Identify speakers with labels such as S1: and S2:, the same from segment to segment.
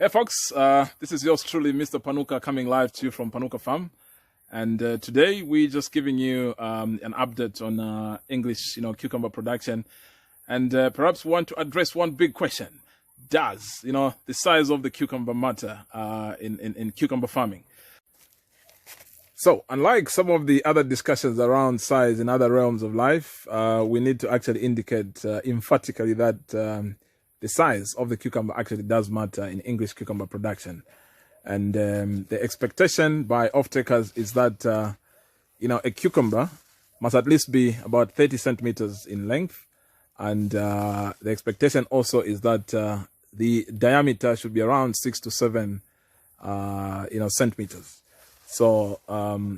S1: Hey folks, this is yours truly, Mr. Panuka, coming live to you from Panuka Farm. And today we're just giving you an update on English, cucumber production. And perhaps we want to address one big question. Does, the size of the cucumber matter in cucumber farming? So, unlike some of the other discussions around size in other realms of life, we need to actually indicate emphatically that the size of the cucumber actually does matter in English cucumber production. And the expectation by off-takers is that, a cucumber must at least be about 30 centimeters in length. And the expectation also is that the diameter should be around 6 to 7, centimeters. So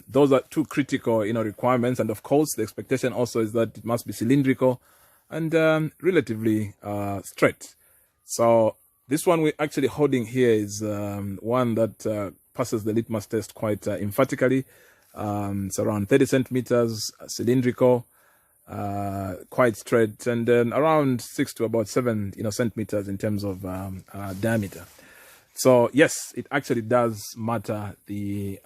S1: those are two critical, requirements. And of course, the expectation also is that it must be cylindrical and relatively straight. So this one we're actually holding here is one that passes the litmus test quite emphatically. It's around 30 centimeters, cylindrical, quite straight, and then around 6 to about 7 centimeters in terms of diameter. So yes, it actually does matter the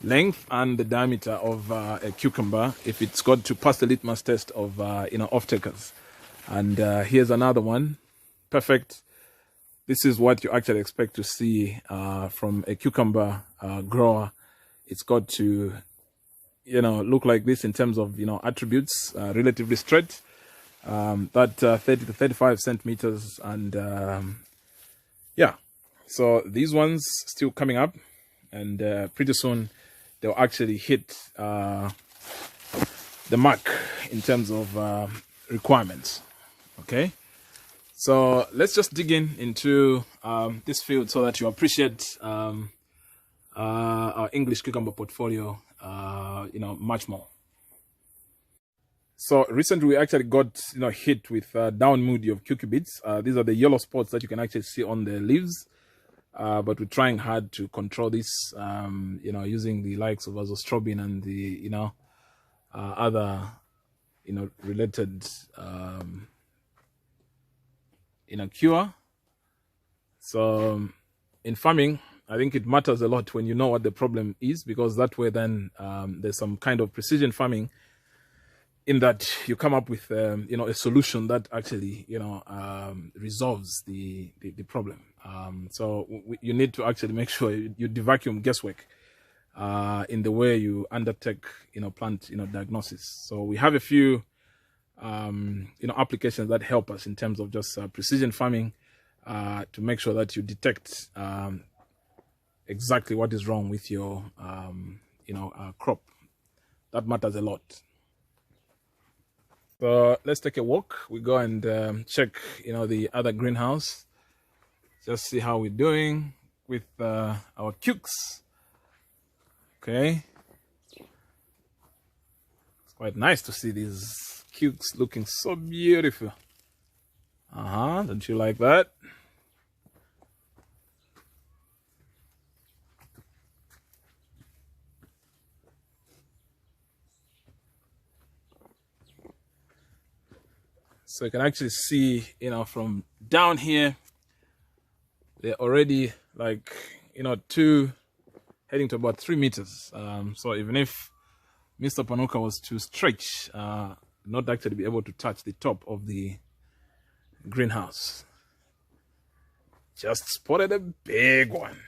S1: length and the diameter of a cucumber if it's got to pass the litmus test of off-takers. And here's another one. Perfect. This is what you actually expect to see from a cucumber grower. It's got to look like this in terms of attributes, relatively straight, that 30 to 35 centimeters, and yeah, so these ones still coming up, and pretty soon they'll actually hit the mark in terms of requirements. Okay, so let's just dig into this field so that you appreciate our English cucumber portfolio much more. So recently we actually got hit with down moody of cucurbits. These are the yellow spots that you can actually see on the leaves, but we're trying hard to control this using the likes of azostrobin and the other related cure. So in farming, I think it matters a lot when you know what the problem is, because that way then there's some kind of precision farming in that you come up with a solution that actually resolves the problem. So you need to actually make sure you devacuum guesswork in the way you undertake plant diagnosis. So we have a few applications that help us in terms of just precision farming to make sure that you detect exactly what is wrong with your crop. That matters a lot. So let's take a walk. We go and check the other greenhouse, just see how we're doing with our 𝗀𝗂𝗃𝗂𝗦. Okay, it's quite nice to see these 𝗀𝗂𝗃𝗂𝗦 looking so beautiful. Don't you like that? So you can actually see, from down here, they're already like, 2, heading to about 3 meters. So even if Mr. Panuka was to stretch, not actually be able to touch the top of the greenhouse. Just spotted a big one.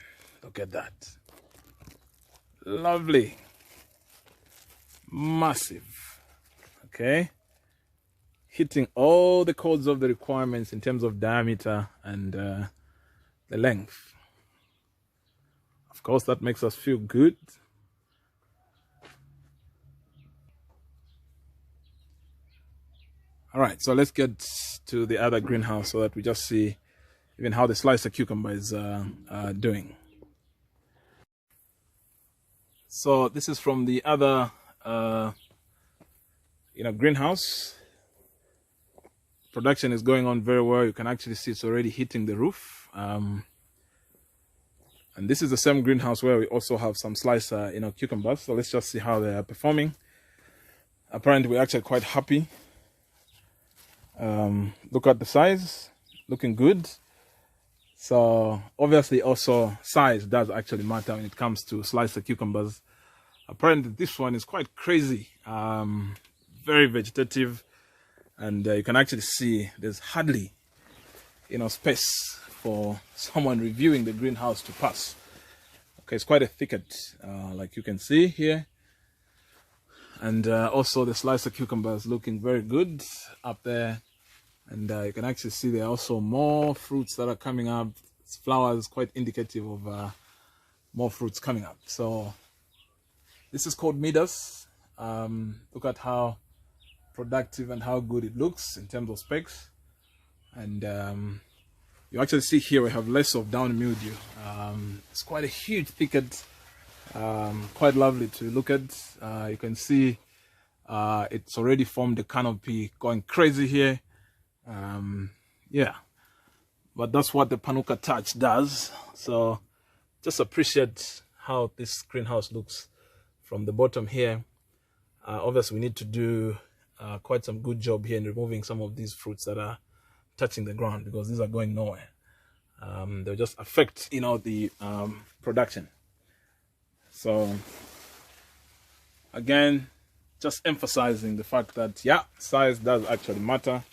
S1: Look at that. Lovely. Massive. Okay. Hitting all the codes of the requirements in terms of diameter and the length. Of course, that makes us feel good. All right, so let's get to the other greenhouse so that we just see even how the slicer cucumber is doing. So this is from the other greenhouse. Production is going on very well. You can actually see it's already hitting the roof. And this is the same greenhouse where we also have some slicer cucumbers. So let's just see how they are performing. Apparently we're actually quite happy. Look at the size, looking good. So obviously also size does actually matter when it comes to slicer cucumbers. Apparently this one is quite crazy, very vegetative, and you can actually see there's hardly space for someone reviewing the greenhouse to pass. Okay, it's quite a thicket, like you can see here. And also the slicer cucumbers looking very good up there. And you can actually see there are also more fruits that are coming up. It's flowers, quite indicative of more fruits coming up. So this is called 𝗲𝗏𝗍. Look at how productive and how good it looks in terms of specs. And you actually see here we have less of down mildew. It's quite a huge thicket, quite lovely to look at. You can see it's already formed a canopy going crazy here. Yeah, but that's what the Panuka touch does. So just appreciate how this greenhouse looks from the bottom here. Obviously we need to do quite some good job here in removing some of these fruits that are touching the ground, because these are going nowhere. They'll just affect the production. So again, just emphasizing the fact that size does actually matter.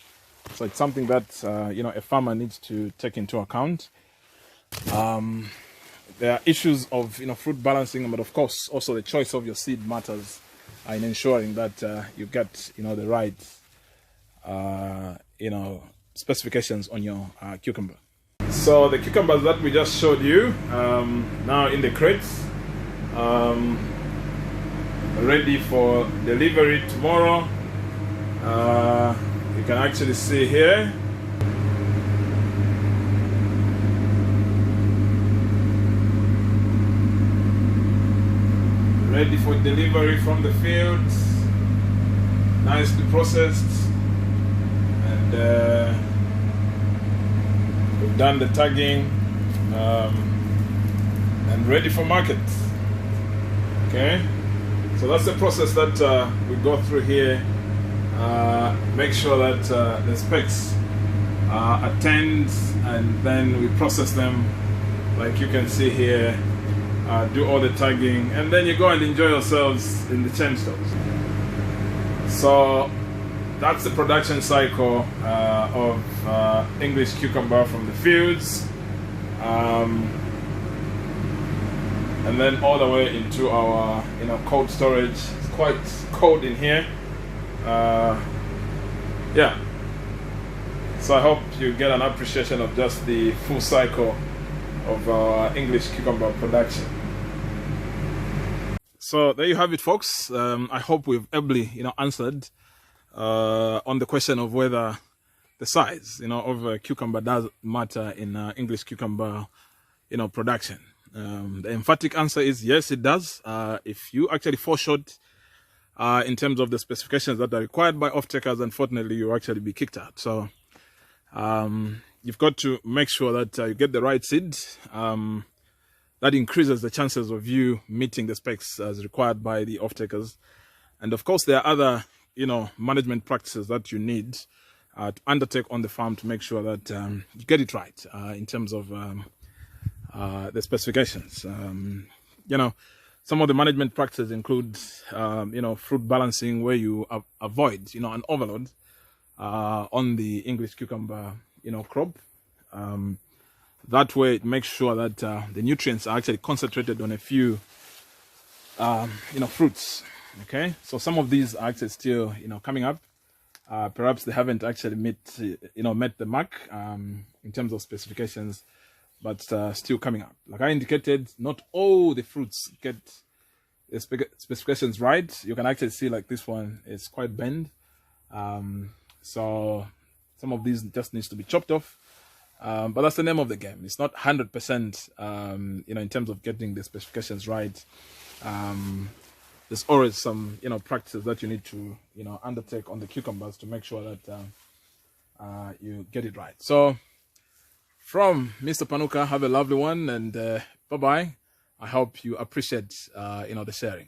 S1: So it's something that a farmer needs to take into account. There are issues of fruit balancing, but of course also the choice of your seed matters in ensuring that you get the right specifications on your cucumber. So the cucumbers that we just showed you now in the crates, ready for delivery tomorrow. You can actually see here ready for delivery from the fields, nicely processed, and we've done the tagging and ready for market. Okay, so that's the process that we go through here. Make sure that the specs attend, and then we process them like you can see here. Do all the tagging, and then you go and enjoy yourselves in the chain stores. So that's the production cycle of English cucumber from the fields, and then all the way into our cold storage. It's quite cold in here. Yeah, so I hope you get an appreciation of just the full cycle of our English cucumber production. So there you have it, folks. I hope we've ably answered on the question of whether the size of a cucumber does matter in English cucumber production. The emphatic answer is yes, it does. If you actually fall short in terms of the specifications that are required by off-takers, unfortunately you'll actually be kicked out. So you've got to make sure that you get the right seed. That increases the chances of you meeting the specs as required by the off-takers. And of course there are other management practices that you need to undertake on the farm to make sure that you get it right in terms of the specifications. Some of the management practices include, fruit balancing, where you avoid, an overload on the English cucumber, crop. That way it makes sure that the nutrients are actually concentrated on a few, fruits. Okay, so some of these are actually still, coming up. Perhaps they haven't actually met the mark in terms of specifications, but still coming up. Like I indicated, not all the fruits get the specifications right. You can actually see like this one is quite bent. So some of these just needs to be chopped off. But that's the name of the game. It's not 100%, in terms of getting the specifications right. There's always some, practices that you need to, undertake on the cucumbers to make sure that you get it right. So from Mr. Panuka, have a lovely one, and bye-bye. I hope you appreciate, the sharing.